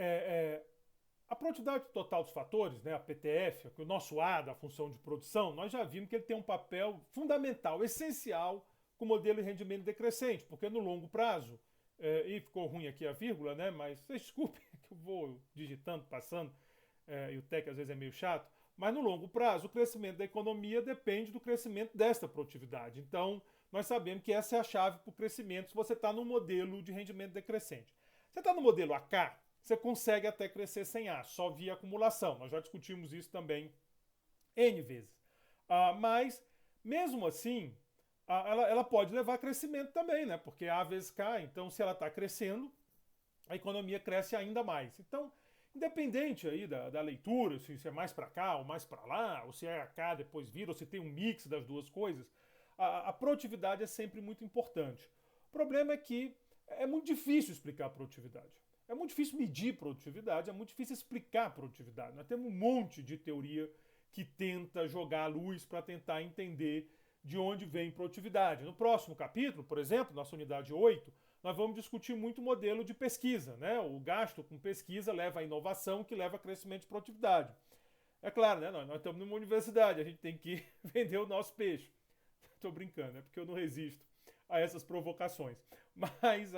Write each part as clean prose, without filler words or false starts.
é, a produtividade total dos fatores, né, a PTF, que o nosso A da função de produção, nós já vimos que ele tem um papel fundamental, essencial, com o modelo de rendimento decrescente, porque no longo prazo, e ficou ruim aqui a vírgula, né, mas vocês desculpem que eu vou digitando, passando, e o TEC às vezes é meio chato, mas no longo prazo o crescimento da economia depende do crescimento desta produtividade. Então, nós sabemos que essa é a chave para o crescimento se você está no modelo de rendimento decrescente. Você está no modelo AK, você consegue até crescer sem A, só via acumulação. Nós já discutimos isso também N vezes. Mas, mesmo assim, ela pode levar a crescimento também, né? Porque A vezes K, então se ela está crescendo, a economia cresce ainda mais. Então, independente aí da leitura, se é mais para cá ou mais para lá, ou se é AK depois vira, ou se tem um mix das duas coisas, a produtividade é sempre muito importante. O problema é que é muito difícil explicar a produtividade. É muito difícil medir produtividade, é muito difícil explicar a produtividade. Nós temos um monte de teoria que tenta jogar a luz para tentar entender de onde vem produtividade. No próximo capítulo, por exemplo, nossa unidade 8, nós vamos discutir muito o modelo de pesquisa. Né? O gasto com pesquisa leva à inovação, que leva a crescimento de produtividade. É claro, né? Nós estamos numa universidade, a gente tem que vender o nosso peixe. Estou brincando, é porque eu não resisto a essas provocações. Mas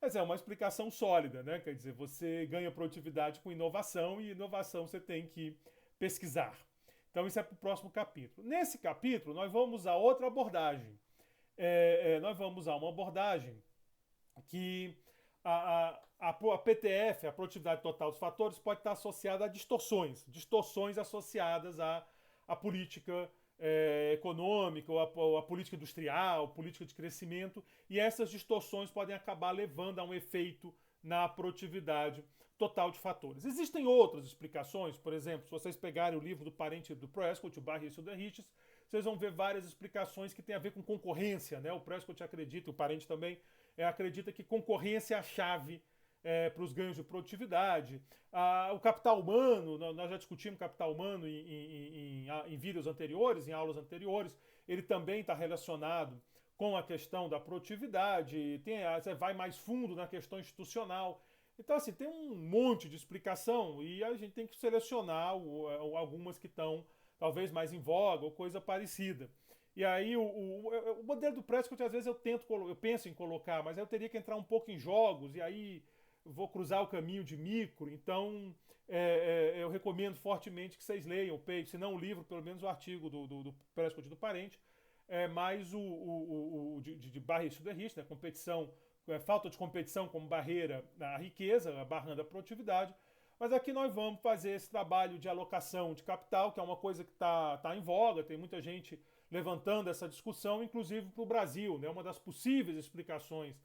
essa é uma explicação sólida, né? Quer dizer, você ganha produtividade com inovação e inovação você tem que pesquisar. Então isso é para o próximo capítulo. Nesse capítulo nós vamos usar outra abordagem. Nós vamos usar uma abordagem que a PTF, a produtividade total dos fatores, pode estar associada a distorções associadas à política econômica, ou a política industrial, política de crescimento, e essas distorções podem acabar levando a um efeito na produtividade total de fatores. Existem outras explicações, por exemplo, se vocês pegarem o livro do parente do Prescott, o Barry Silderrichs, vocês vão ver várias explicações que têm a ver com concorrência, né? O Prescott acredita, o parente também acredita que concorrência é a chave para os ganhos de produtividade. O capital humano, nós já discutimos capital humano em vídeos anteriores, em aulas anteriores, ele também está relacionado com a questão da produtividade, você vai mais fundo na questão institucional. Então, assim, tem um monte de explicação e a gente tem que selecionar algumas que estão talvez mais em voga ou coisa parecida. E aí o modelo do Prescott, às vezes eu penso em colocar, mas eu teria que entrar um pouco em jogos, e aí vou cruzar o caminho de micro, então eu recomendo fortemente que vocês leiam o paper, se não o livro, pelo menos o artigo do Prescott do Parente, mais o de Barry e Silderrichs, né, competição, falta de competição como barreira à riqueza, barrando a produtividade. Mas aqui nós vamos fazer esse trabalho de alocação de capital, que é uma coisa que está em voga, tem muita gente levantando essa discussão, inclusive para o Brasil. Né? Uma das possíveis explicações,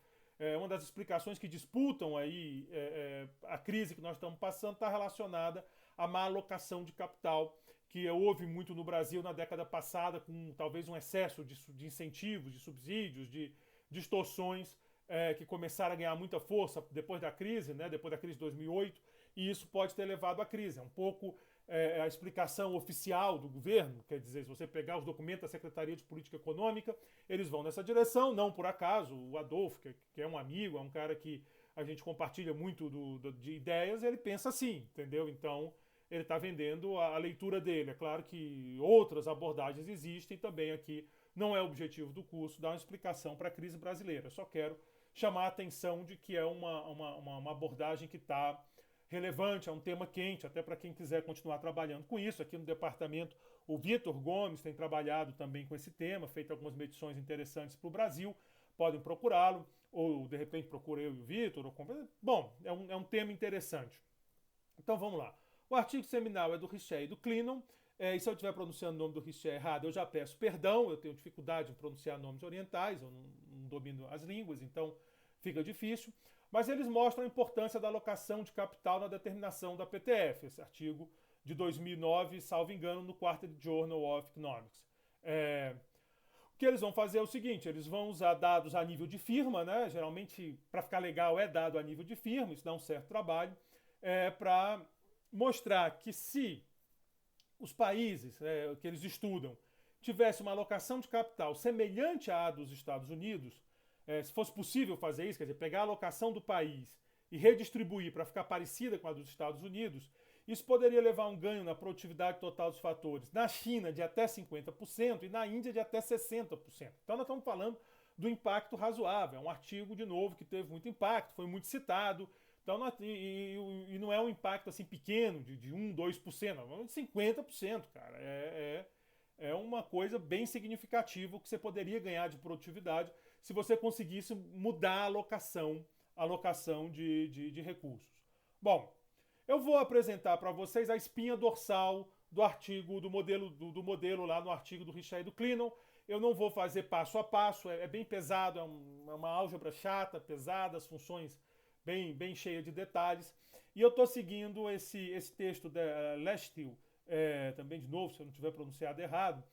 uma das explicações que disputam aí a crise que nós estamos passando está relacionada à má alocação de capital, que houve muito no Brasil na década passada, com talvez um excesso de incentivos, de subsídios, de distorções que começaram a ganhar muita força depois da crise, né? Depois da crise de 2008, e isso pode ter levado à crise. É um pouco a explicação oficial do governo, quer dizer, se você pegar os documentos da Secretaria de Política Econômica, eles vão nessa direção, não por acaso. O Adolfo, que é um amigo, é um cara que a gente compartilha muito de ideias, ele pensa assim, entendeu? Então, ele está vendendo a leitura dele. É claro que outras abordagens existem também aqui. Não é o objetivo do curso dar uma explicação para a crise brasileira. Eu só quero chamar a atenção de que é uma abordagem que está relevante, é um tema quente, até para quem quiser continuar trabalhando com isso. Aqui no departamento, o Vitor Gomes tem trabalhado também com esse tema, feito algumas medições interessantes para o Brasil. Podem procurá-lo, ou de repente procura eu e o Vitor. Bom, é um tema interessante. Então vamos lá. O artigo seminal é do Richet e do Klinnon. E se eu estiver pronunciando o nome do Richet errado, eu já peço perdão. Eu tenho dificuldade em pronunciar nomes orientais, eu não domino as línguas, então fica difícil. Mas eles mostram a importância da alocação de capital na determinação da PTF, esse artigo de 2009, salvo engano, no Quarterly Journal of Economics. O que eles vão fazer é o seguinte: eles vão usar dados a nível de firma, né? Geralmente, para ficar legal, é dado a nível de firma, isso dá um certo trabalho, para mostrar que se os países que eles estudam tivessem uma alocação de capital semelhante à dos Estados Unidos, se fosse possível fazer isso, quer dizer, pegar a alocação do país e redistribuir para ficar parecida com a dos Estados Unidos, isso poderia levar a um ganho na produtividade total dos fatores na China de até 50% e na Índia de até 60%. Então nós estamos falando do impacto razoável. É um artigo, de novo, que teve muito impacto, foi muito citado. Então, e não é um impacto assim pequeno, de 1, 2%, não, de 50%, cara. É uma coisa bem significativa que você poderia ganhar de produtividade se você conseguisse mudar a alocação de recursos. Bom, eu vou apresentar para vocês a espinha dorsal do artigo, do modelo lá no artigo do Richet e do Klinnon. Eu não vou fazer passo a passo, é bem pesado, é uma álgebra chata, pesada, as funções bem cheias de detalhes. E eu estou seguindo esse texto da Leschtil, também de novo, se eu não tiver pronunciado errado,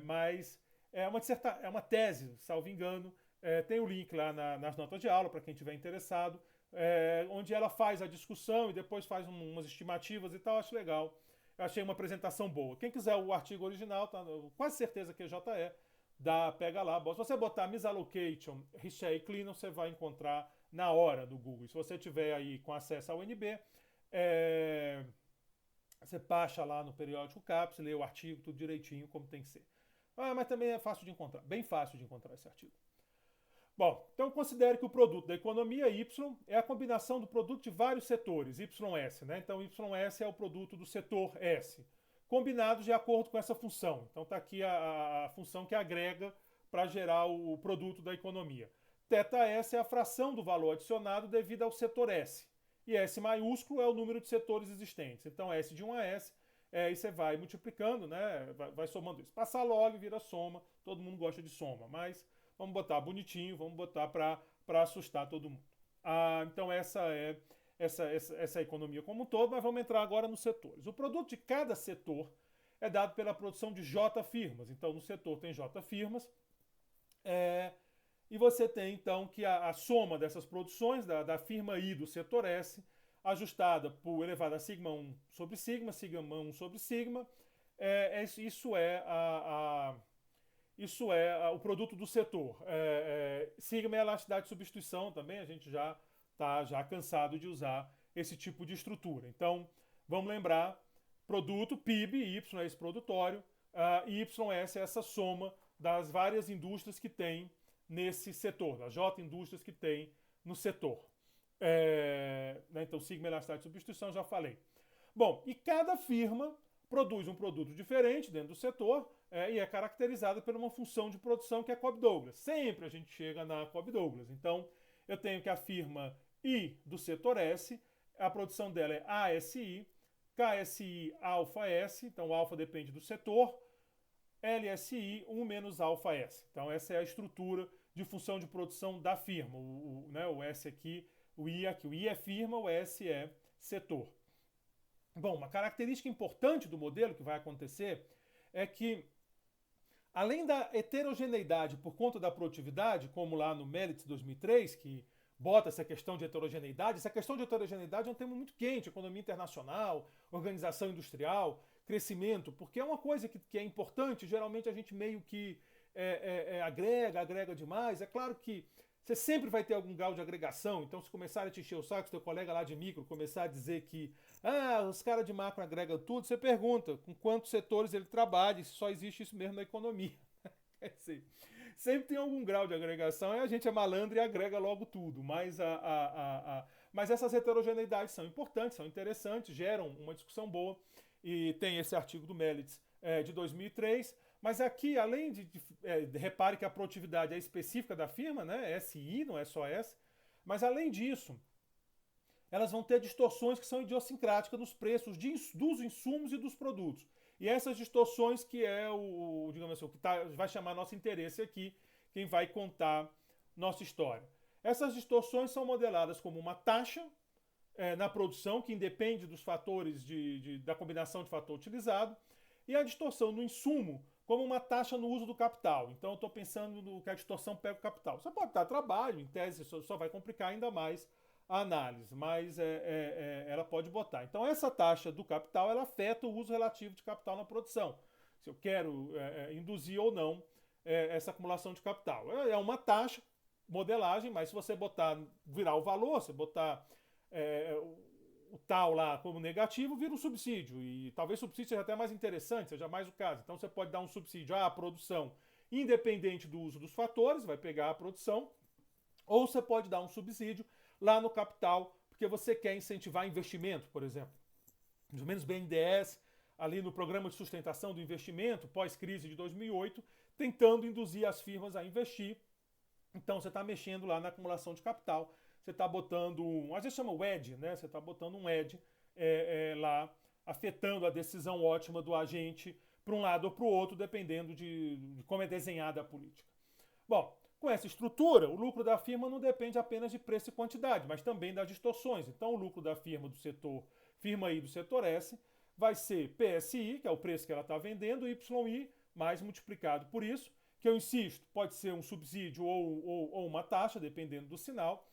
mas é uma tese, salvo engano, tem o link lá nas notas de aula para quem estiver interessado, onde ela faz a discussão e depois faz umas estimativas e tal, acho legal. Eu achei uma apresentação boa. Quem quiser o artigo original, tá, quase certeza que é JE, pega lá. Se você botar misallocation, Richet e Klinnon, você vai encontrar na hora do Google. Se você tiver aí com acesso ao UNB, você baixa lá no periódico CAPES, lê o artigo, tudo direitinho, como tem que ser. Mas também é fácil de encontrar, bem fácil de encontrar esse artigo. Bom, então considere que o produto da economia Y é a combinação do produto de vários setores, YS, né? Então YS é o produto do setor S, combinados de acordo com essa função. Então está aqui a função que agrega para gerar o produto da economia. ΘS é a fração do valor adicionado devido ao setor S. E S maiúsculo é o número de setores existentes. Então S de 1 a S, e você vai multiplicando, né? Vai somando isso. Passar log vira soma, todo mundo gosta de soma, mas vamos botar bonitinho, vamos botar para assustar todo mundo. Então essa é essa economia como um todo, mas vamos entrar agora nos setores. O produto de cada setor é dado pela produção de J firmas. Então no setor tem J firmas, e você tem então que a soma dessas produções da firma I do setor S, ajustada por elevado a sigma 1 sobre sigma 1 sobre sigma, isso é o produto do setor. Sigma é a elasticidade de substituição também, a gente já está cansado de usar esse tipo de estrutura. Então, vamos lembrar, produto, PIB, Y é esse produtório, YS é essa soma das várias indústrias que tem nesse setor, das J indústrias que tem no setor. Então, sigma é elasticidade de substituição, já falei. Bom, e cada firma produz um produto diferente dentro do setor, e é caracterizada por uma função de produção que é Cobb-Douglas. Sempre a gente chega na Cobb-Douglas. Então, eu tenho que a firma I do setor S, a produção dela é ASI, KSI alfa S, então alfa depende do setor, LSI 1 menos alfa S. Então, essa é a estrutura de função de produção da firma. O S aqui, o I aqui. O I é firma, o S é setor. Bom, uma característica importante do modelo que vai acontecer é que, além da heterogeneidade por conta da produtividade, como lá no Melitz 2003, que bota essa questão de heterogeneidade, essa questão de heterogeneidade é um tema muito quente, economia internacional, organização industrial, crescimento, porque é uma coisa que é importante, geralmente a gente meio que agrega demais. É claro que você sempre vai ter algum grau de agregação, então se começar a te encher o saco, seu colega lá de micro começar a dizer que os caras de macro agregam tudo, você pergunta com quantos setores ele trabalha, se só existe isso mesmo na economia. Quer dizer, sempre tem algum grau de agregação e a gente é malandro e agrega logo tudo, mas, mas essas heterogeneidades são importantes, são interessantes, geram uma discussão boa, e tem esse artigo do Melitz de 2003, mas aqui, além repare que a produtividade é específica da firma, né? SI, não é só S, mas além disso, elas vão ter distorções que são idiosincráticas nos preços dos insumos e dos produtos. E essas distorções que digamos assim, o que vai chamar nosso interesse aqui, quem vai contar nossa história. Essas distorções são modeladas como uma taxa na produção, que independe dos fatores da combinação de fator utilizado, e a distorção no insumo como uma taxa no uso do capital. Então eu estou pensando no que a distorção pega o capital. Você pode dar trabalho, em tese só vai complicar ainda mais a análise, mas ela pode botar. Então essa taxa do capital ela afeta o uso relativo de capital na produção. Se eu quero induzir ou não essa acumulação de capital. É uma taxa, modelagem, mas se você virar o valor, você botar o tal lá como negativo, vira um subsídio. E talvez o subsídio seja até mais interessante, seja mais o caso. Então você pode dar um subsídio à produção independente do uso dos fatores, vai pegar a produção, ou você pode dar um subsídio lá no capital, porque você quer incentivar investimento, por exemplo. Mais ou menos BNDES, ali no Programa de Sustentação do Investimento, pós-crise de 2008, tentando induzir as firmas a investir. Então você está mexendo lá na acumulação de capital, você está botando, às vezes chama o edge, né? Você está botando um edge lá, afetando a decisão ótima do agente para um lado ou para o outro, dependendo de como é desenhada a política. Bom, com essa estrutura, o lucro da firma não depende apenas de preço e quantidade, mas também das distorções. Então, o lucro da firma do setor, firma I do setor S, vai ser PSI, que é o preço que ela está vendendo, YI, mais multiplicado por isso, que eu insisto, pode ser um subsídio ou uma taxa, dependendo do sinal.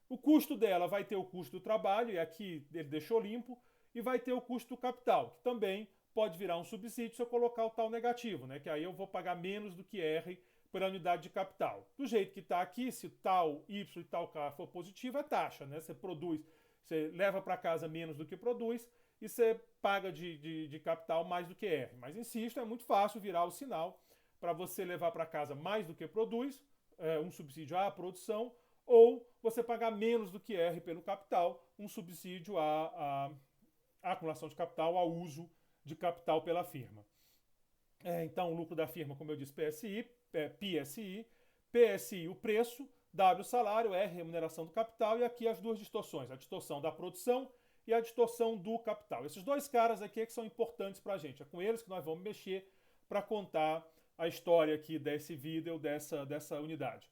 O custo dela vai ter o custo do trabalho, e aqui ele deixou limpo, e vai ter o custo do capital, que também pode virar um subsídio se eu colocar o tal negativo, né? Que aí eu vou pagar menos do que R pela unidade de capital. Do jeito que está aqui, se tal Y e tal K for positivo, é taxa, né? Você produz, você leva para casa menos do que produz e você paga de capital mais do que R. Mas insisto, é muito fácil virar o sinal para você levar para casa mais do que produz, um subsídio à produção, ou você pagar menos do que R pelo capital, um subsídio à acumulação de capital, ao uso de capital pela firma. Então, o lucro da firma, como eu disse, PSI, PSI o preço, W o salário, R remuneração do capital, e aqui as duas distorções, a distorção da produção e a distorção do capital. Esses dois caras aqui é que são importantes para a gente, é com eles que nós vamos mexer para contar a história aqui desse vídeo, dessa unidade.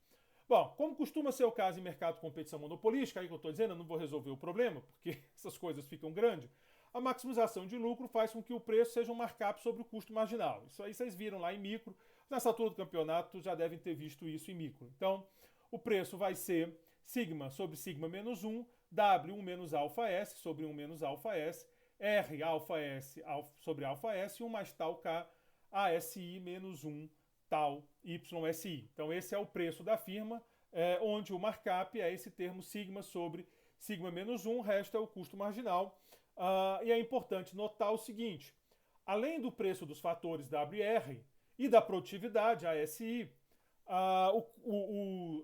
Bom, como costuma ser o caso em mercado de competição monopolística, aí que eu estou dizendo, eu não vou resolver o problema, porque essas coisas ficam grandes, a maximização de lucro faz com que o preço seja um markup sobre o custo marginal. Isso aí vocês viram lá em micro, nessa altura do campeonato já devem ter visto isso em micro. Então, o preço vai ser sigma sobre sigma menos 1, W1 menos alfa S sobre 1 menos alfa S, R alfa S sobre alfa S, 1 mais tal K, ASI menos 1 tal YSI. Então esse é o preço da firma, onde o markup é esse termo sigma sobre sigma menos 1, o resto é o custo marginal. E é importante notar o seguinte, além do preço dos fatores WR e da produtividade, ASI,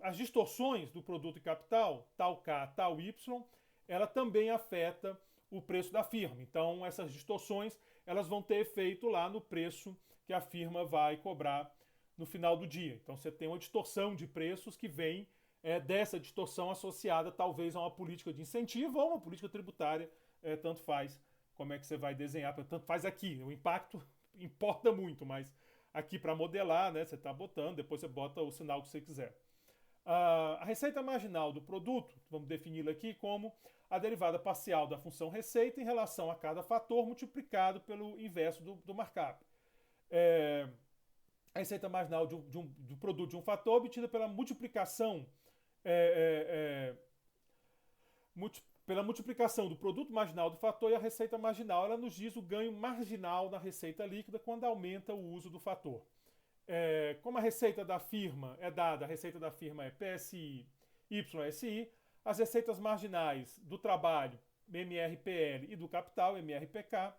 as distorções do produto e capital, tal K, tal Y, ela também afeta o preço da firma. Então essas distorções elas vão ter efeito lá no preço que a firma vai cobrar no final do dia. Então você tem uma distorção de preços que vem dessa distorção associada talvez a uma política de incentivo ou uma política tributária, tanto faz como é que você vai desenhar, tanto faz aqui, o impacto importa muito, mas aqui para modelar, né, você está botando, depois você bota o sinal que você quiser. A receita marginal do produto, vamos defini-la aqui como a derivada parcial da função receita em relação a cada fator multiplicado pelo inverso do markup. A receita marginal do produto de um fator obtida pela multiplicação pela multiplicação do produto marginal do fator, e a receita marginal ela nos diz o ganho marginal na receita líquida quando aumenta o uso do fator. Como a receita da firma é dada, a receita da firma é PSI, YSI, as receitas marginais do trabalho, MRPL, e do capital, MRPK,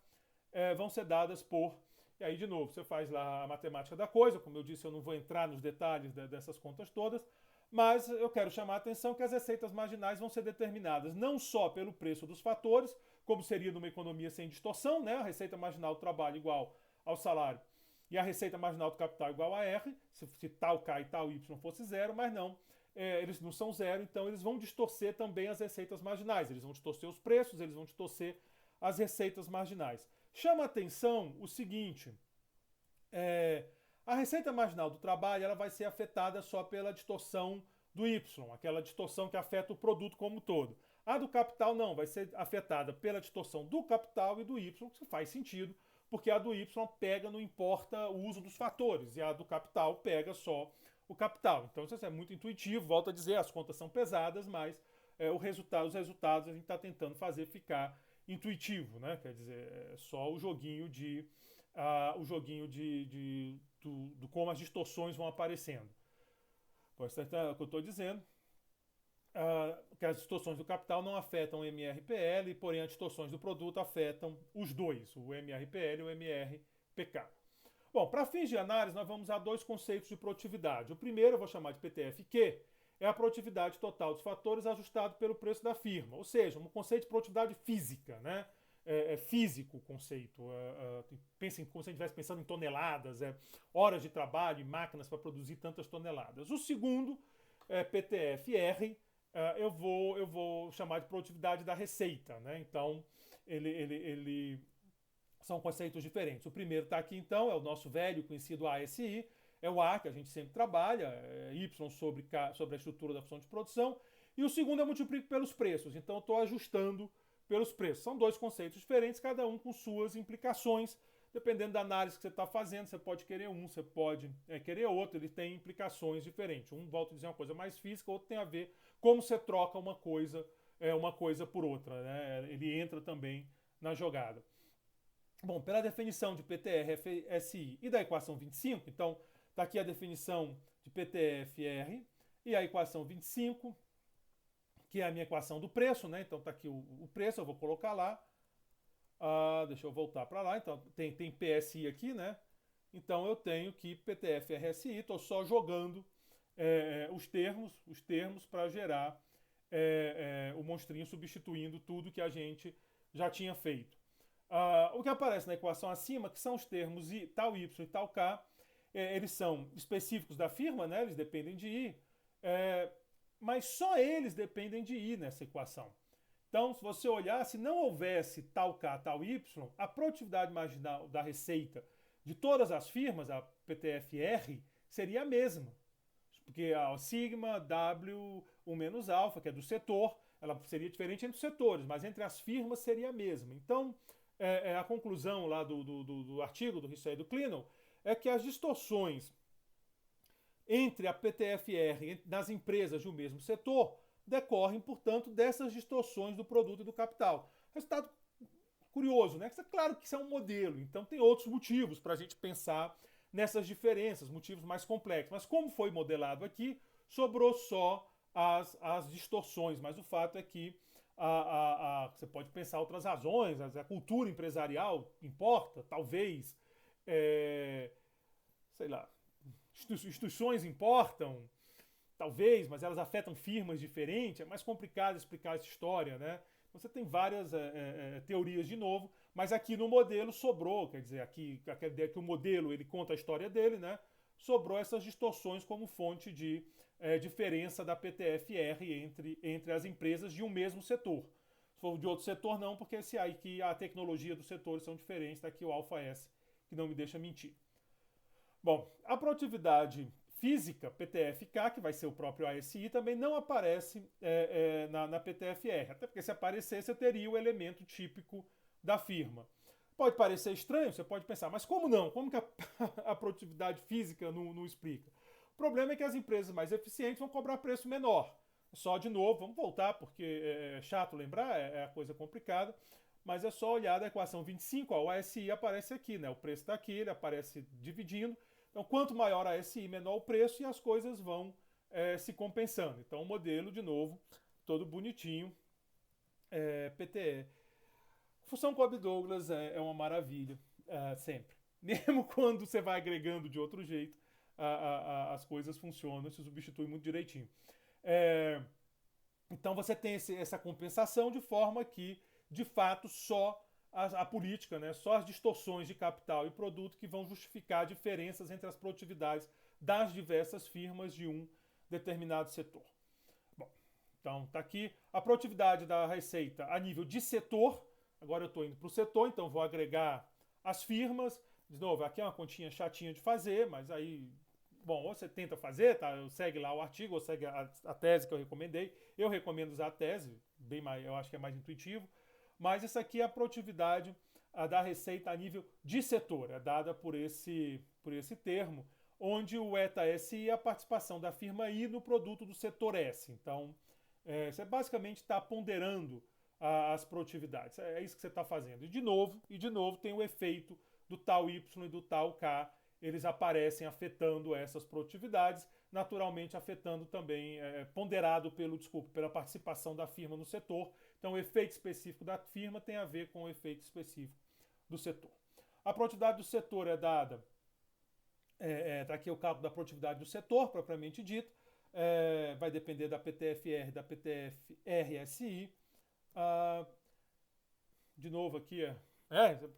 vão ser dadas por... E aí, de novo, você faz lá a matemática da coisa. Como eu disse, eu não vou entrar nos detalhes dessas contas todas, mas eu quero chamar a atenção que as receitas marginais vão ser determinadas não só pelo preço dos fatores, como seria numa economia sem distorção, né? A receita marginal do trabalho igual ao salário e a receita marginal do capital igual a R, se tal K e tal Y fosse zero, mas não, eles não são zero, então eles vão distorcer também as receitas marginais, eles vão distorcer os preços, eles vão distorcer as receitas marginais. Chama a atenção o seguinte, a receita marginal do trabalho ela vai ser afetada só pela distorção do Y, aquela distorção que afeta o produto como um todo. A do capital não, vai ser afetada pela distorção do capital e do Y, que faz sentido, porque a do Y pega, não importa o uso dos fatores, e a do capital pega só o capital. Então isso é muito intuitivo, volto a dizer, as contas são pesadas, mas os resultados a gente está tentando fazer ficar intuitivo, né? Quer dizer, é só o joguinho do como as distorções vão aparecendo. Pois é o que eu estou dizendo. Que as distorções do capital não afetam o MRPL, porém as distorções do produto afetam os dois, o MRPL e o MRPK. Bom, para fins de análise, nós vamos usar dois conceitos de produtividade. O primeiro eu vou chamar de PTFQ, é a produtividade total dos fatores ajustado pelo preço da firma, ou seja, um conceito de produtividade física, né? É físico o conceito. Pensem como se a gente estivesse pensando em toneladas, horas de trabalho e máquinas para produzir tantas toneladas. O segundo é PTFR, eu vou chamar de produtividade da receita, né? Então, ele são conceitos diferentes. O primeiro está aqui, então, é o nosso velho conhecido ASI, é o A que a gente sempre trabalha, Y sobre a estrutura da função de produção, e o segundo é multiplico pelos preços, então eu estou ajustando pelos preços. São dois conceitos diferentes, cada um com suas implicações, dependendo da análise que você está fazendo, você pode querer um, você pode querer outro, ele tem implicações diferentes. Um, volto a dizer, uma coisa mais física, outro tem a ver como você troca uma coisa por outra, né? Ele entra também na jogada. Bom, pela definição de PTR-FSI e da equação 25, então está aqui a definição de PTFR e a equação 25, que é a minha equação do preço, né? Então está aqui o preço, eu vou colocar lá. Deixa eu voltar para lá. Então tem PSI aqui, né? Então eu tenho que PTFRSI, estou só jogando os termos para gerar o monstrinho substituindo tudo que a gente já tinha feito. O que aparece na equação acima, que são os termos tal Y e tal K, eles são específicos da firma, né? Eles dependem de I, mas só eles dependem de I nessa equação. Então, se você olhar, se não houvesse tal K, tal Y, a produtividade marginal da receita de todas as firmas, a PTFR, seria a mesma. Porque a sigma, W, 1 menos alfa, que é do setor, ela seria diferente entre os setores, mas entre as firmas seria a mesma. Então, a conclusão lá do artigo do Rissé e do Klenow é que as distorções entre a PTFR nas empresas de um mesmo setor decorrem, portanto, dessas distorções do produto e do capital. Resultado curioso, né? Claro que isso é um modelo, então tem outros motivos para a gente pensar nessas diferenças, motivos mais complexos. Mas como foi modelado aqui, sobrou só as distorções, mas o fato é que você pode pensar outras razões, a cultura empresarial importa, talvez, sei lá, instituições importam, talvez, mas elas afetam firmas diferentes, é mais complicado explicar essa história, né? Você tem várias teorias de novo, mas aqui no modelo sobrou, quer dizer, aqui a ideia é que o modelo ele conta a história dele, né? Sobrou essas distorções como fonte de diferença da PTFR entre as empresas de um mesmo setor. Se for de outro setor, não, porque aqui a tecnologia dos setores são diferentes, está aqui o alfa S, que não me deixa mentir. Bom, a produtividade física, PTFK, que vai ser o próprio ASI, também não aparece na PTFR, até porque se aparecesse eu teria o elemento típico da firma. Pode parecer estranho, você pode pensar, mas como não? Como que a produtividade física não explica? O problema é que as empresas mais eficientes vão cobrar preço menor. Só de novo, vamos voltar, porque é chato lembrar, é a coisa complicada, mas é só olhar da equação 25, ó, o ASI aparece aqui, né? O preço está aqui, ele aparece dividindo. Então, quanto maior a ASI, menor o preço e as coisas vão se compensando. Então, o modelo, de novo, todo bonitinho, PTE. Função Cobb-Douglas é uma maravilha, sempre. Mesmo quando você vai agregando de outro jeito, as coisas funcionam, se substitui muito direitinho. Então você tem essa compensação de forma que, de fato, só a política, né, só as distorções de capital e produto que vão justificar diferenças entre as produtividades das diversas firmas de um determinado setor. Bom, então está aqui a produtividade da receita a nível de setor. Agora eu estou indo para o setor, então vou agregar as firmas. De novo, aqui é uma continha chatinha de fazer, mas aí, bom, ou você tenta fazer, tá? Segue lá o artigo, ou segue a tese que eu recomendei. Eu recomendo usar a tese, eu acho que é mais intuitivo. Mas essa aqui é a produtividade da receita a nível de setor, é dada por esse termo, onde o eta SI é a participação da firma I no produto do setor S. Então, você basicamente está ponderando as produtividades. É isso que você está fazendo. E de novo tem o efeito do tal Y e do tal K. Eles aparecem afetando essas produtividades, naturalmente afetando também, ponderado pela participação da firma no setor. Então, o efeito específico da firma tem a ver com o efeito específico do setor. A produtividade do setor é dada, tá aqui o cálculo da produtividade do setor, propriamente dito, vai depender da PTFR e da PTFR-SI. De novo aqui,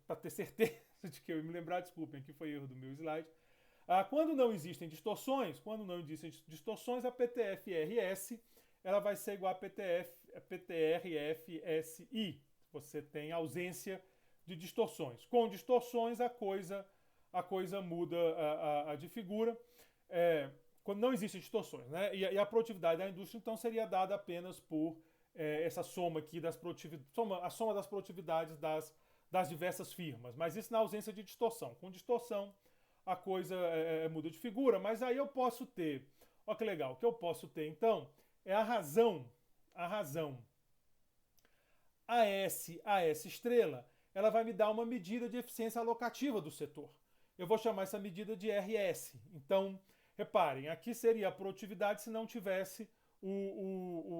para ter certeza de que eu ia me lembrar, desculpem, aqui foi erro do meu slide. Quando não existem distorções, a PTFRS ela vai ser igual a PTRFSI. Você tem ausência de distorções. Com distorções, a coisa muda de figura. Quando não existem distorções, né? E a produtividade da indústria, então, seria dada apenas por essa soma aqui a soma das produtividades das diversas firmas. Mas isso na ausência de distorção. Com distorção, a coisa muda de figura, mas aí eu posso ter, olha que legal, o que eu posso ter então é a razão AS estrela, ela vai me dar uma medida de eficiência alocativa do setor. Eu vou chamar essa medida de RS. Então, reparem, aqui seria a produtividade se não tivesse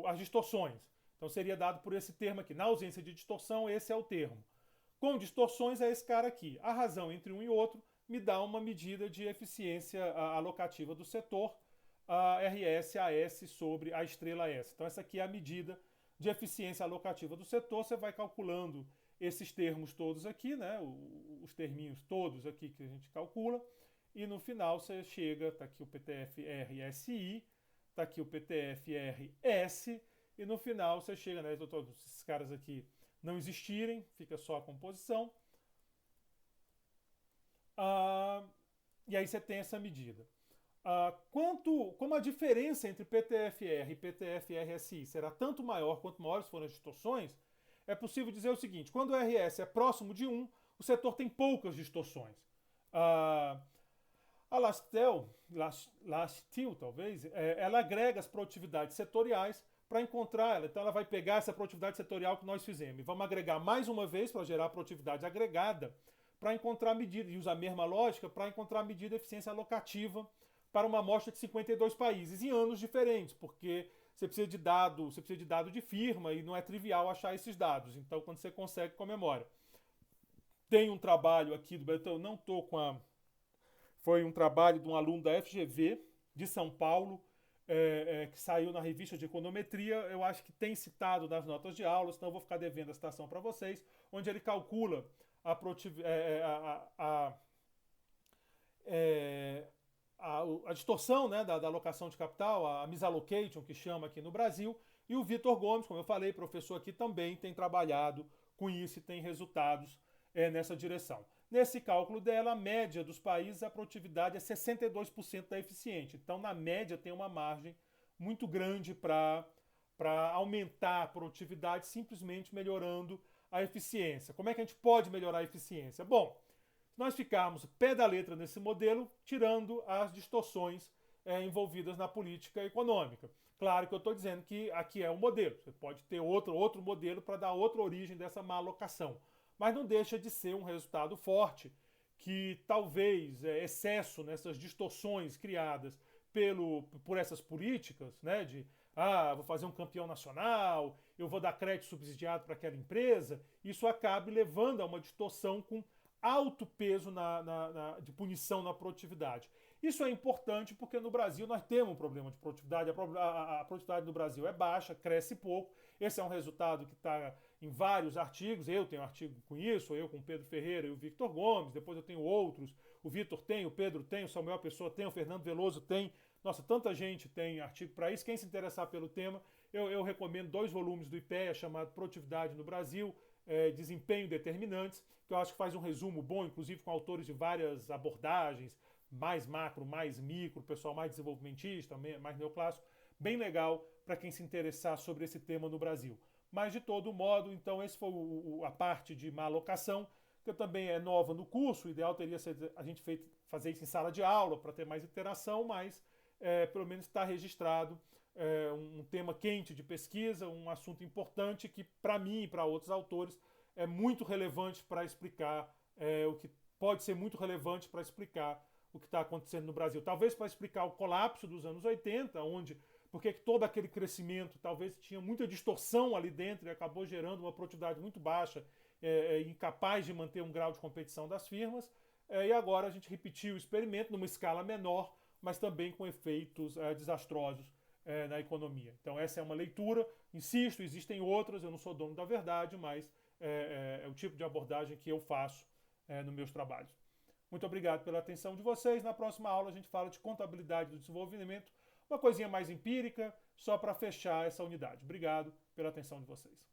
as distorções. Então seria dado por esse termo aqui. Na ausência de distorção, esse é o termo. Com distorções é esse cara aqui. A razão entre um e outro me dá uma medida de eficiência alocativa do setor, a RS AS sobre a estrela S. Então essa aqui é a medida de eficiência alocativa do setor. Você vai calculando esses termos todos aqui, né? Os terminhos todos aqui que a gente calcula, e no final você chega, está aqui o PTFR-SI, está aqui o PTFR-S, e no final você chega, né? Todos esses caras aqui não existirem, fica só a composição. E aí você tem essa medida. Como a diferença entre PTFR e PTFR-SI será tanto maior quanto maiores forem as distorções, é possível dizer o seguinte: quando o RS é próximo de 1, o setor tem poucas distorções. A Lastil, talvez, ela agrega as produtividades setoriais para encontrar ela. Então ela vai pegar essa produtividade setorial que nós fizemos e vamos agregar mais uma vez para gerar a produtividade agregada para encontrar a medida, e usar a mesma lógica para encontrar a medida de eficiência alocativa para uma amostra de 52 países em anos diferentes, porque você precisa de dado de firma e não é trivial achar esses dados. Então, quando você consegue, comemora. Tem um trabalho aqui do Brasil, não estou com a... Foi um trabalho de um aluno da FGV de São Paulo, que saiu na revista de econometria. Eu acho que tem citado nas notas de aula, senão eu vou ficar devendo a citação para vocês, onde ele calcula a distorção, né, da alocação de capital, a misallocation, que chama aqui no Brasil, e o Vitor Gomes, como eu falei, professor aqui, também tem trabalhado com isso e tem resultados nessa direção. Nesse cálculo dela, a média dos países, a produtividade é 62% da eficiente. Então, na média, tem uma margem muito grande para aumentar a produtividade, simplesmente melhorando a eficiência. Como é que a gente pode melhorar a eficiência? Bom, se nós ficarmos pé da letra nesse modelo, tirando as distorções envolvidas na política econômica. Claro que eu estou dizendo que aqui é um modelo. Você pode ter outro modelo para dar outra origem dessa má alocação. Mas não deixa de ser um resultado forte que talvez excesso nessas distorções criadas por essas políticas, né, de vou fazer um campeão nacional, eu vou dar crédito subsidiado para aquela empresa, isso acabe levando a uma distorção com alto peso de punição na produtividade. Isso é importante porque no Brasil nós temos um problema de produtividade, a produtividade do Brasil é baixa, cresce pouco. Esse é um resultado que está em vários artigos. Eu tenho um artigo com isso, eu com o Pedro Ferreira e o Victor Gomes, depois eu tenho outros, o Vitor tem, o Pedro tem, o Samuel Pessoa tem, o Fernando Veloso tem. Nossa, tanta gente tem artigo para isso. Quem se interessar pelo tema, eu recomendo 2 volumes do IPEA chamado Produtividade no Brasil, Desempenho Determinantes, que eu acho que faz um resumo bom, inclusive com autores de várias abordagens, mais macro, mais micro, pessoal mais desenvolvimentista, mais neoclássico, bem legal para quem se interessar sobre esse tema no Brasil. Mas de todo modo, então, esse foi a parte de má alocação, que também é nova no curso. O ideal teria sido a gente fazer isso em sala de aula para ter mais interação, mas pelo menos está registrado um tema quente de pesquisa, um assunto importante que, para mim e para outros autores, é muito relevante para explicar o que pode ser muito relevante para explicar o que está acontecendo no Brasil. Talvez para explicar o colapso dos anos 80, onde porque todo aquele crescimento talvez tinha muita distorção ali dentro e acabou gerando uma produtividade muito baixa, incapaz de manter um grau de competição das firmas. E agora a gente repetiu o experimento numa escala menor, mas também com efeitos desastrosos na economia. Então essa é uma leitura, insisto, existem outras, eu não sou dono da verdade, mas é o tipo de abordagem que eu faço nos meus trabalhos. Muito obrigado pela atenção de vocês. Na próxima aula a gente fala de contabilidade do desenvolvimento, uma coisinha mais empírica, só para fechar essa unidade. Obrigado pela atenção de vocês.